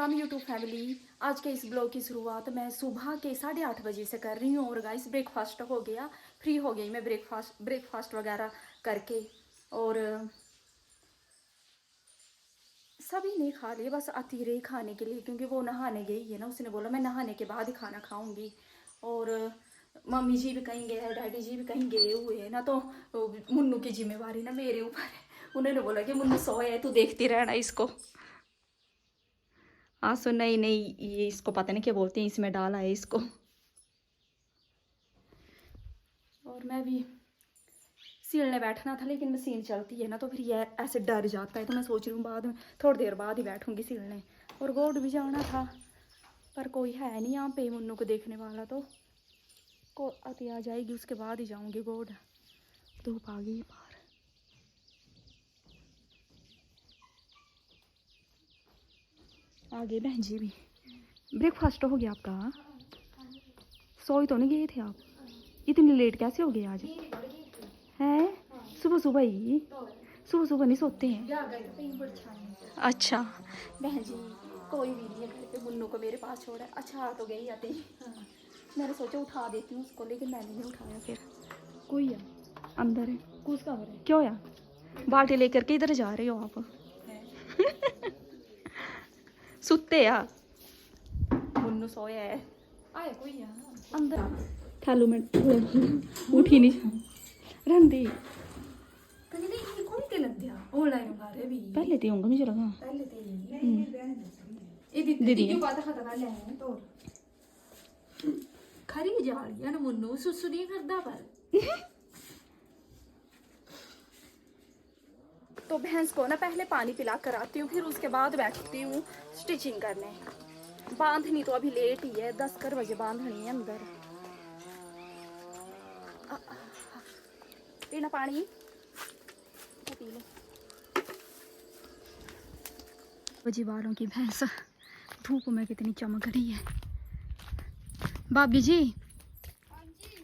हम YouTube family, आज के इस ब्लॉग की शुरुआत मैं सुबह के 8:30 बजे से कर रही हूँ। और गाइस ब्रेकफास्ट हो गया, फ्री हो गई मैं ब्रेकफास्ट वगैरह करके। और सभी ने खा लिया, बस आती रही खाने के लिए क्योंकि वो नहाने गई है ना। उसने बोला मैं नहाने के बाद ही खाना खाऊंगी। और मम्मी जी भी कहीं गए हैं, डैडी जी भी कहीं गए हुए हैं ना, तो मुन्नू की जिम्मेवारी ना मेरे ऊपर है। उन्होंने बोला कि मुन्नू सोया है, तू देखती रहना इसको। हाँ सो नहीं नहीं, ये इसको पता नहीं क्या बोलते हैं, इसमें डाला है इसको। और मैं भी सिलने बैठना था लेकिन मशीन चलती है ना, तो फिर ये ऐसे डर जाता है। तो मैं सोच रही हूँ बाद में थोड़ी देर बाद ही बैठूंगी सिलने। और गोड भी जाना था पर कोई है नहीं यहाँ पे मुन्नू को देखने वाला, तो को आती आ जाएगी उसके बाद ही जाऊँगी गोड। धूप आ गई बाहर। आगे बहन जी भी। ब्रेकफास्ट हो गया आपका? सोई तो नहीं गए थे आप? इतनी लेट कैसे हो गए आज? है सुबह सुबह ही? सुबह सुबह नहीं सोते हैं? अच्छा बहन जी कोई भी नहीं है घर पे, मुन्नू को मेरे पास छोड़ा है। अच्छा आ तो गई आते ही। मैंने सोचा उठा देती हूँ उसको, लेकिन मैंने नहीं उठाया। फिर कोई है अंदर है, कुछ कवर है क्यों यार? बाल्टी लेकर के इधर जा रहे हो आप? सुते आ? मुन्नू सोया है। आया कोई है अंदर? थालू में उठी नहीं रंदी। पहले तो होंगे मुझे लगा। दीदी खरी जा रही है ना मुन्नू, सुसु नहीं करदा पर। तो भैंस को ना पहले पानी पिला कर आती हूँ, फिर उसके बाद बैठती हूँ स्टिचिंग करने। बांधनी तो अभी लेट ही है, 10 बजे बांधनी है अंदर। पीना पानी पी लो। बजी वालों की भैंस धूप में कितनी चमक रही है। भाभी जी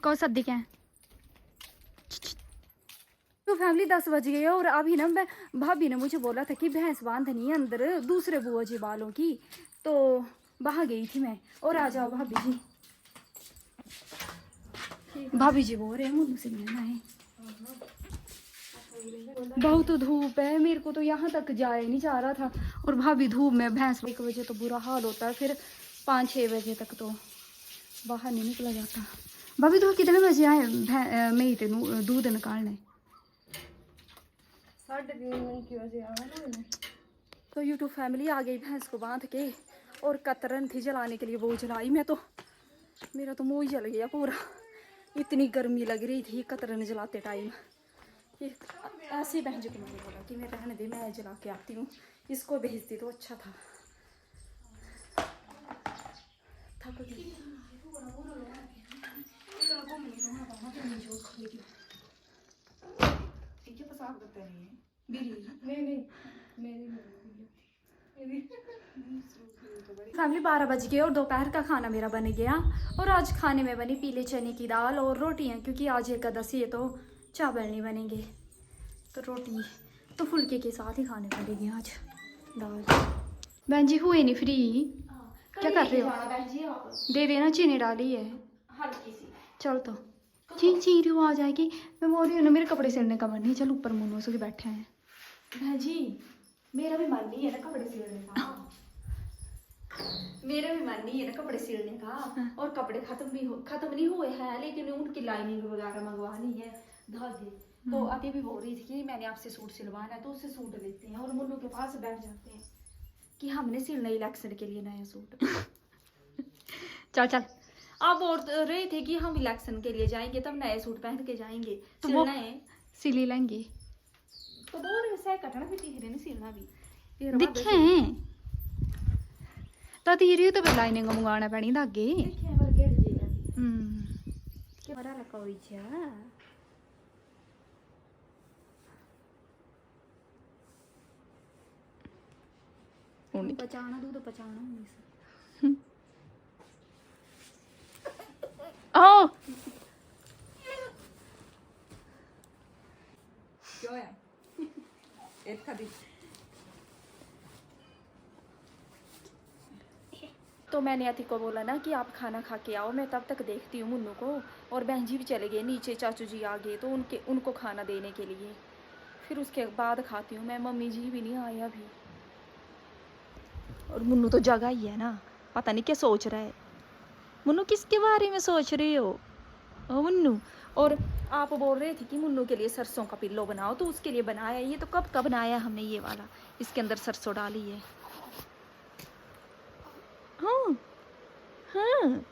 कौन सा दिखे हैं? तो फैमिली 10 बज गई और अभी ना मैं भाभी ने मुझे बोला था कि भैंस बांधनी है अंदर दूसरे बुआ जी वालों की, तो वहां गई थी मैं। और आ जाओ भाभी जी। भाभी जी बोल रहे हैं मुन्नू से मिलना है। बहुत धूप है, मेरे को तो यहाँ तक जाया नहीं जा रहा था। और भाभी धूप में भैंस 1 बजे तो बुरा हाल होता है, फिर 5-6 बजे तक तो बाहर नहीं निकला जाता। भाभी तो कितने बजे आए मैं दूध निकालने? 3:30 बजे आया। तो यूट्यूब फैमिली आ गई भैंस को बांध के। और कतरन थी जलाने के लिए, वो जलाई। मैं तो मेरा तो मुँह ही जल गया पूरा, इतनी गर्मी लग रही थी कतरन जलाते टाइम। ऐसे ही बहन जी को मैंने बोला कि मैं रहने दे, मैं जला के आती हूँ, इसको भेजती तो अच्छा था। थक गई। फैमिली 12 बज गए और दोपहर का खाना मेरा बन गया। और आज खाने में बनी पीले चने की दाल और रोटियां, क्योंकि आज एकादशी है तो चावल नहीं बनेंगे। तो रोटी तो फुल्के के साथ ही खाने पड़ेगी आज दाल। बहन जी हुए नहीं फ्री? क्या कर रहे हो? दे देना, चीनी डाली है हल्की सी। चल तो चीनी आ जाएगी। मैं बोल रही हूँ ना मेरे कपड़े सिलने का मन नहीं। चल ऊपर मुन्नू से बैठे हैं। बहन जी मेरा भी मन नहीं है ना कपड़े सिलने का। मेरा भी मन नहीं है ना कपड़े सिलने का। और कपड़े खत्म नहीं हुए हैं, लेकिन उनकी लाइनिंग वगैरह मंगवानी है, धागे। तो अति भी बोल रही थी कि मैंने आपसे सूट सिलवाना है, तो उससे सूट लेते हैं और मुन्नू के पास बैठ जाते हैं कि हमने सिलना इलेक्शन के लिए नया सूट। चल चल, आप बोल रहे थे कि हम इलेक्शन के लिए जाएंगे तब नए सूट पहन के जाएंगे, तो सिलना है सिली लेंगे। तो बोल रहे से कटना भी तीसरे ने सिलना भी दिखे तो तीरी तो लाइनिंग मंगवाना पैनी धागे। पचाना दूध पचाना ओ क्यों है एक खादी तो मैंने अति को बोला ना कि आप खाना खा के आओ, मैं तब तक देखती हूँ मुन्नू को। और बहन जी भी चले गए नीचे, चाचू जी आ गए तो उनको खाना देने के लिए, फिर उसके बाद खाती हूँ मैं। मम्मी जी भी नहीं आए अभी। और मुन्नू तो जगह ही है ना, पता नहीं क्या सोच रहा है। मुन्नू किसके बारे में सोच रही हो ओ मुन्नू? और आप बोल रहे थे कि मुन्नू के लिए सरसों का पिल्लो बनाओ, तो उसके लिए बनाया। ये तो कब बनाया हमने ये वाला, इसके अंदर सरसों डाली है। हाँ हाँ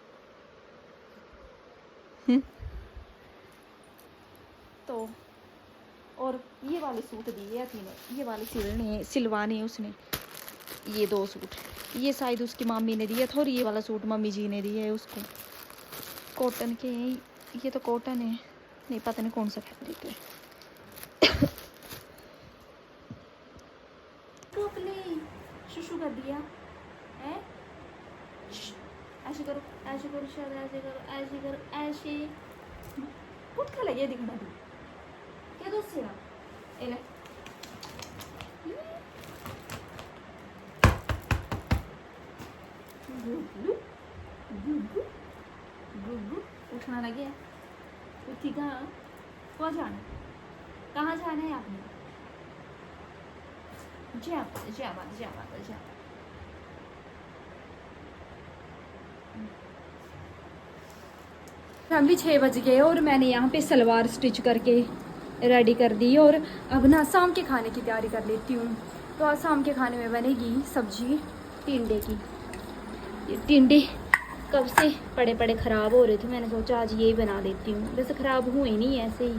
तो और ये वाले सूट दिए थी ने, ये वाले सिलवाने उसने, ये 2 सूट। ये शायद उसकी मम्मी ने दिया था और ये वाला सूट मम्मी जी ने दिया है उसको। कॉटन के, ये तो कॉटन है, नहीं पता नहीं कौन सा फैब्रिक है। शुशु कर दिया है। ऐसे करो, ऐसे करो, शायद ऐसे करो, ऐसे करो, ऐसे कुछ खा लगे दिखना तू क्या दोस्त है एले गुगु गुगु गुगु उठना लगे। उठी कहाँ जाना, कहाँ जाना है आपने? जा फैमिली 6 बज गए और मैंने यहाँ पे सलवार स्टिच करके रेडी कर दी। और अब ना शाम के खाने की तैयारी कर लेती हूँ। तो आज शाम के खाने में बनेगी सब्जी टिंडे की। ये टिंडे कब से पड़े पड़े ख़राब हो रहे थे, मैंने सोचा आज यही बना देती हूँ। वैसे ख़राब हुए नहीं, ऐसे ही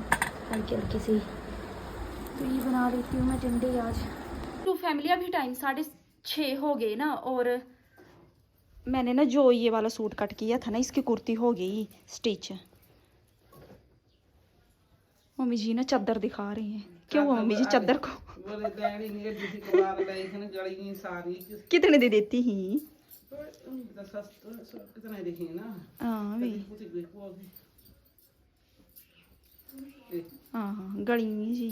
हल्के हल्के से, तो ये बना देती हूँ मैं टिंडे आज। तो फैमिली अभी टाइम 6:30 हो गए ना। और मैंने ना जो ये वाला सूट कट किया था ना, इसकी कुर्ती हो गई स्टिच। मम्मी जी ना चादर दिखा रही हैं। क्यों मम्मी जी चादर को कितने दे देती ही? हाँ गली जी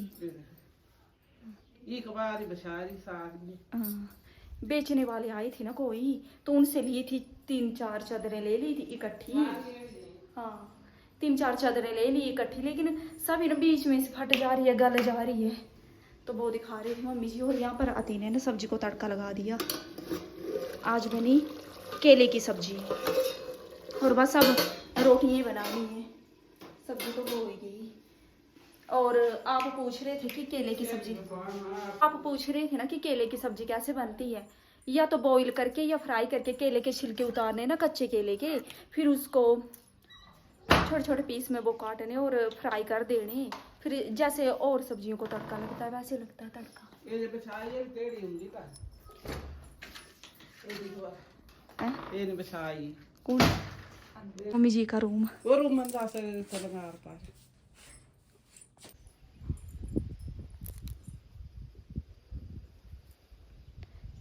बेचने वाले आए थे ना कोई, तो उनसे ली थी 3-4 चादरें ले ली थी इकट्ठी। हाँ 3-4 चादरें ले ली इकट्ठी, लेकिन सभी ना बीच में से फट जा रही है, गल जा रही है, तो वो दिखा रही थी मम्मी जी। और यहाँ पर आती ने ना सब्जी को तड़का लगा दिया। आज बनी केले की सब्जी और बस अब रोटियाँ बनानी है, सब्जी तो हो गई। और आप पूछ रहे थे कि केले की सब्जी, आप पूछ रहे थे ना कि केले की सब्जी कैसे बनती है। या तो बॉईल करके या फ्राई करके केले के छिलके उतारने ना कच्चे केले के, फिर उसको छोटे छोटे पीस में वो काटने और फ्राई कर देने। फिर जैसे और सब्जियों को तड़का लगता है वैसे लगता है तड़का। मम्मी जी का रूम, वो रूम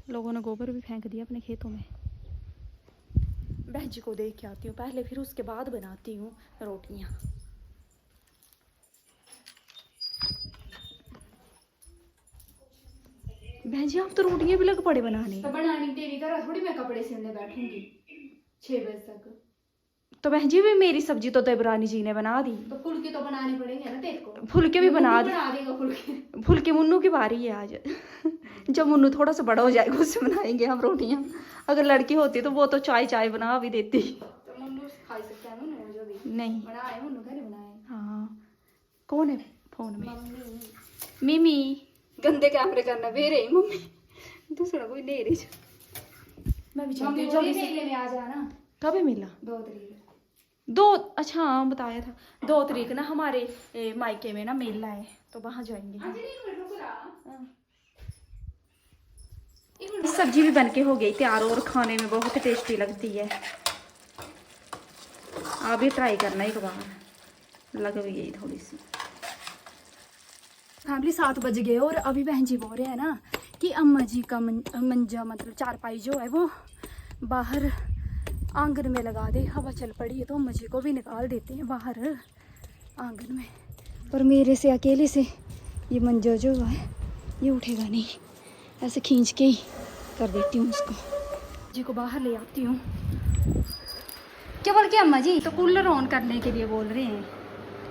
लोगों ने गोबर भी फेंक दिया अपने खेतों में। बहन जी को देख के आती हूँ पहले, फिर उसके बाद बनाती हूँ रोटियाँ। बहन जी आप तो रोटियाँ भी लग पड़े बनाने। तो बनानी तेरी तरह थोड़ी मैं कपड़े सिलने बैठूंगी 6 बजे तक। तो बहन जी भी मेरी सब्जी तो देवरानी जी ने बना दी, तो फुलके तो बनाने पड़ेंगे ना तेरे को। फुलके भी बना देगा फुलके मुन्नू की बारी है आज। जब मुन्नू थोड़ा सा बड़ा हो जाएगा उससे बनाएंगे हम रोटियां। अगर लड़की होती तो वो तो चाय बना भी देती। तो मुन्नू खा सकता है मुन्नू जो भी नहीं बनाए, मुन्नू घर बनाए। हाँ कौन है फोन में? मिमी गंदे कैमरे करना बेरे मम्मी, दूसरा कोई नहीं रही। मैं भी चाहती हूँ जल्दी से में आ जाना। कब मिला? 2 तारीख। 2 अच्छा हाँ बताया था 2 तारीख ना हमारे मायके में ना मेला है, तो वहाँ जाएंगे। सब्जी भी बनके हो गई तैयार और खाने में बहुत टेस्टी लगती है। आप भी ट्राई करना एक बार, लग भी गई थोड़ी सी। फैमिली 7 बज गए और अभी बहन जी बोल रहे हैं ना कि अम्मा जी का मंजा मतलब चारपाई जो है वो बाहर आंगन में लगा दे। हवा चल पड़ी है तो अम्मा जी को भी निकाल देते हैं बाहर आंगन में। पर मेरे से अकेले से ये मंजा जो है ये उठेगा नहीं, ऐसे खींच के ही कर देती हूँ उसको। जी को बाहर ले आती हूँ। क्या बोल के अम्मा जी तो कूलर ऑन करने के लिए बोल रहे हैं।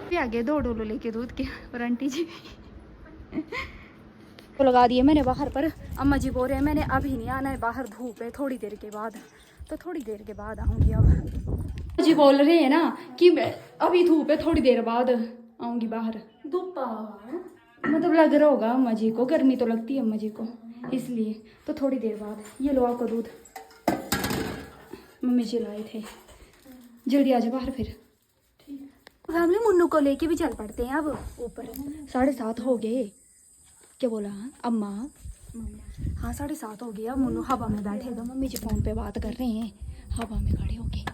भी आगे 2 डोलो लेके दूध के और आंटी जी तो लगा दिए मैंने बाहर पर। अम्मा जी बोल रहे हैं मैंने अभी नहीं आना है बाहर, धूप है, थोड़ी देर के बाद, तो थोड़ी देर के बाद आऊँगी। अब जी बोल रहे हैं ना कि अभी धूप है, थोड़ी देर बाद आऊँगी बाहर। धूप मतलब लग रहा होगा अम्मा जी को, गर्मी तो लगती है अम्मा जी को, इसलिए तो थोड़ी देर बाद। ये लो आपका दूध, मम्मी जी लाए थे। जल्दी आ जाओ बाहर फिर। फैमिली मुन्नू को लेके भी चल पड़ते हैं अब ऊपर। 7:30 हो गए। क्या बोला अम्मा? हाँ 7:30 हो गए। अब मुन्नू हवा में बैठेगा, मम्मी जी फोन पे बात कर रहे हैं हवा में खड़े होके।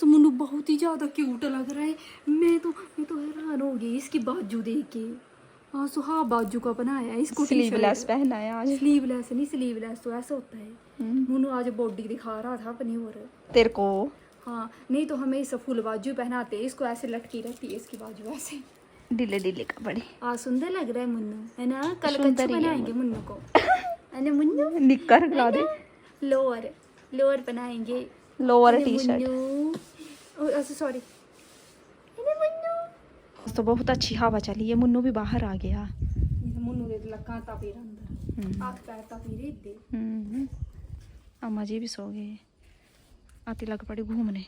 मुन्नू बहुत ही ज्यादा क्यूट लग रहा है। मैं तो हैरान हो गई इसकी बाजू देख के। हाँ सुहा बाजू का बनाया है इसको, स्लीवलेस पहना है आज। स्लीवलेस नहीं, स्लीवलेस तो ऐसा होता है। मुन्नू आज बॉडी दिखा रहा था अपनी और तेरे को। हाँ नहीं तो हमें इसे फुल बाजू पहनाते, इसको ऐसे लटकी रहती है इसकी बाजू ऐसे ढीले ढीले कपड़े। हाँ सुंदर लग रहा है मुन्नू, है ना? कल कच्चू बनाएंगे मुन्नू को, है ना मुन्नू? निक्कर ला दे, लोअर बनाएंगे, लोअर टी शर्ट। अच्छा सॉरी। तो बहुत अच्छी हवा चली है, मुन्नू भी बाहर आ गया। मुन्नू दे लक्का तापीर अंदर आख पैर तापीर दे। अम्मा जी भी सो गए, आती लग पड़ी घूमने।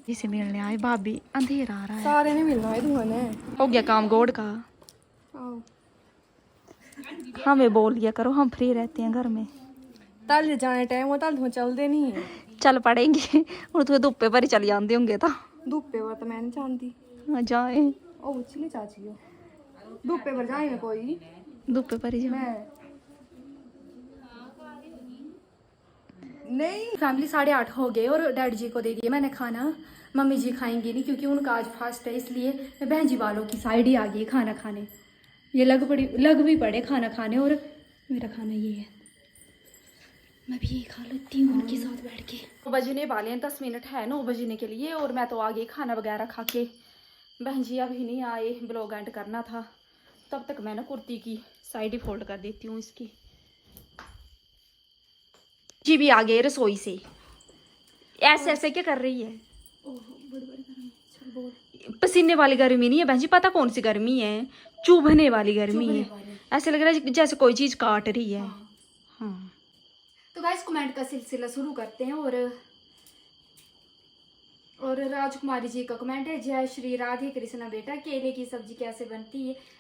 जिसे मिलने आए भाभी, अंधेरा आ रहा है, सारे ने मिलना है तुम्हें। हो गया काम गोड़ का। हमें बोल लिया करो, हम फ्री रहते हैं घर में। तल जाने टाइम हो तल चलते नहीं है। चल पड़ेंगे और तुम्हें धुप्पे पर ही चली आते होंगे। तो धुप्पे पर तो मैं नहीं जानती। जाए ओ चली चाची हो धुप्पे पर जाए, कोई धुप्पे पर ही मैं नहीं। फैमिली 8:30 हो गए और डैडी जी को दे दिया मैंने खाना। मम्मी जी खाएंगी नहीं क्योंकि उनका आज फास्ट है, इसलिए मैं बहन जी वालों की साइड ही आ गई खाना खाने। ये लग भी पड़े खाना खाने, और मेरा खाना ये है, मैं भी यही खा लेती हूँ उनके साथ बैठ के। 9 बजने वाले हैं, 10 मिनट है 9 बजने के लिए, और मैं तो आ गई खाना वगैरह खा के। बहन जी अभी नहीं आए, ब्लॉग एंड करना था, तब तक मैं ना कुर्ती की साइड ही फोल्ड कर देती हूँ इसकी। जी भी आ गए रसोई से। ऐसे ऐसे क्या कर रही है? पसीने वाली गर्मी नहीं है बहन जी, पता कौन सी गर्मी है? चुभने वाली गर्मी है। ऐसे लग रहा है जैसे कोई चीज काट रही है। हाँ तो गाइस कमेंट का सिलसिला शुरू करते हैं। और राजकुमारी जी का कमेंट है, जय श्री राधे कृष्णा बेटा, केले की सब्जी कैसे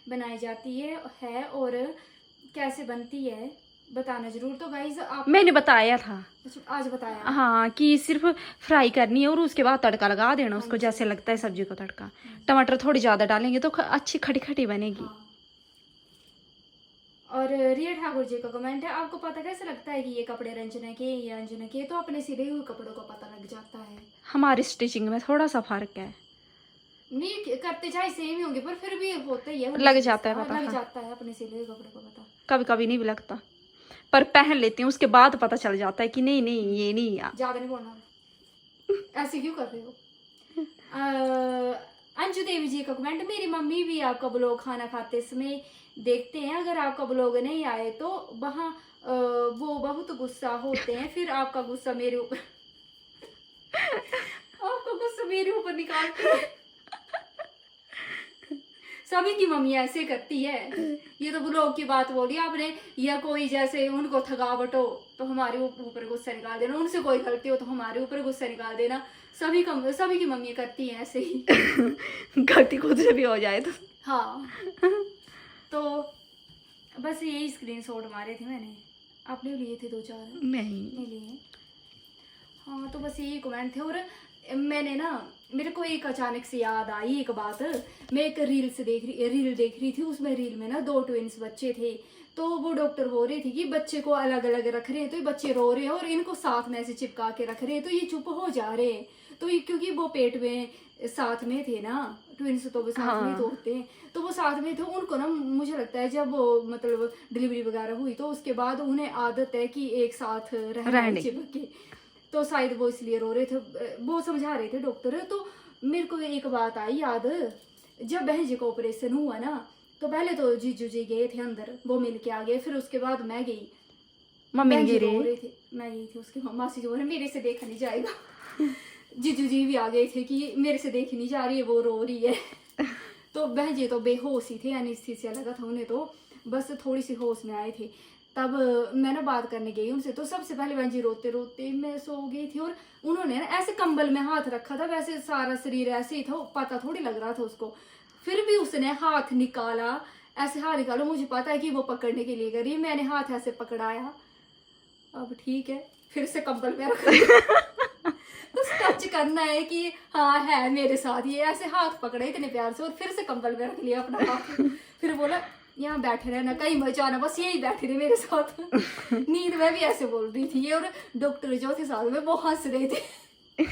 बनाई जाती है और कैसे बनती है बताना जरूर। तो गाइस आप मैंने बताया था आज, बताया हाँ कि सिर्फ फ्राई करनी है और उसके बाद तड़का लगा देना उसको, जैसे लगता है सब्जी को तड़का। टमाटर थोड़ी ज्यादा डालेंगे तो अच्छी खटी खटी बनेगी। और रिया ठाकुर जी का कमेंट है, आपको पता कैसे लगता है कि ये कपड़े रंजना के या अंजना के? तो अपने सिले हुए कपड़ों का पता लग जाता है। हमारी स्टिचिंग में थोड़ा सा फर्क है, नहीं करते चाहे सेम ही होंगे पर फिर भी होता ही है, लग जाता है पता, लग जाता है अपने सिले हुए कपड़ों का पता। कभी कभी नहीं भी लगता, पर पहन लेते हैं उसके बाद पता चल जाता है कि नहीं ये नहीं। ज्यादा नहीं बोलना ऐसे क्यों कर रहे हो? अंजू देवी जी का कमेंट, मेरी मम्मी भी आपका ब्लॉग खाना खाते समय देखते हैं, अगर आपका ब्लॉग नहीं आए तो वहाँ वो बहुत गुस्सा होते हैं, फिर आपका गुस्सा मेरे ऊपर आपका गुस्सा मेरे ऊपर निकालते हैं। सभी की मम्मी ऐसे करती है। ये तो ब्लॉग की बात बोली आपने, या कोई जैसे उनको थकावट हो तो हमारे ऊपर गुस्सा निकाल देना, उनसे कोई गलती हो तो हमारे ऊपर गुस्सा निकाल देना। सभी की मम्मी करती हैं ऐसे ही। गलती खुद से भी हो जाए तो। हाँ तो बस यही स्क्रीनशॉट मारे थे मैंने, आपने लिए थे 2-4? नहीं लिए। हाँ तो बस यही कमेंट थे। और मैंने ना, मेरे को एक अचानक से याद आई एक बात। मैं एक रील देख रही थी, उसमें रील में ना 2 ट्विंस बच्चे थे, तो वो डॉक्टर बोल रहे थे कि बच्चे को अलग अलग रख रहे हैं, तो ये बच्चे रो रहे हैं और इनको साथ में ऐसे चिपका के रख रहे हैं तो ये चुप हो जा रहे हैं। तो ये क्योंकि वो पेट में साथ में थे ना, ट्विंस तो वो साथ में तो होते हैं, तो वो साथ में थे। उनको ना मुझे लगता है जब वो मतलब डिलीवरी वगैरह हुई तो उसके बाद उन्हें आदत है कि एक साथ रहने चिपक के, तो शायद वो इसलिए रो रहे थे। वो समझा रहे थे डॉक्टर। तो मेरे को एक बात आई याद, जब बहन जी का ऑपरेशन हुआ ना तो पहले तो जीजू जी गए थे अंदर, वो मिल के आ गए, फिर उसके बाद मैं गई, मम्मी जी रो रहे थे, मैं गई थी, उसकी मासी जो है मेरे से देखा नहीं जाएगा जीजू जी भी आ गए थे कि मेरे से देखी नहीं जा रही है, वो रो रही है तो बहन जी तो बेहोश ही थे, एनेस्थीसिया लगा था उन्हें, तो बस थोड़ी सी होश में आए थे। तब मैं ना बात करने गई उनसे, तो सबसे पहले बहन जी रोते रोते मैं सो गई थी, और उन्होंने ना ऐसे कंबल में हाथ रखा था, वैसे सारा शरीर ऐसे ही था, पता थोड़ी लग रहा था उसको, फिर भी उसने हाथ निकाला, ऐसे हाथ निकालो, मुझे पता है कि वो पकड़ने के लिए करी, मैंने हाथ ऐसे पकड़ाया, अब ठीक है फिर से कंबल में रख बस टच करना है कि हाँ है मेरे साथ, ये ऐसे हाथ पकड़े इतने प्यार से और फिर से कंबल में रख लिया अपना हाथ फिर बोला यहाँ बैठे रहना, कहीं मत जाना, बस यही बैठे रहे मेरे साथ नींद में भी ऐसे बोल रही थी ये, और डॉक्टर जो थे साथ में वो हंस रहे थे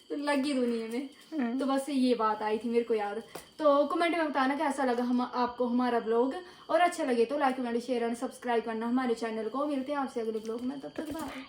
तो लगी दुनिया में। तो बस ये बात आई थी मेरे को याद। तो कमेंट में बताना कैसा लगा हम आपको हमारा ब्लॉग, और अच्छा लगे तो like comment share and subscribe करना हमारे चैनल को। मिलते हैं आपसे अगले ब्लॉग में, तब तक बाय।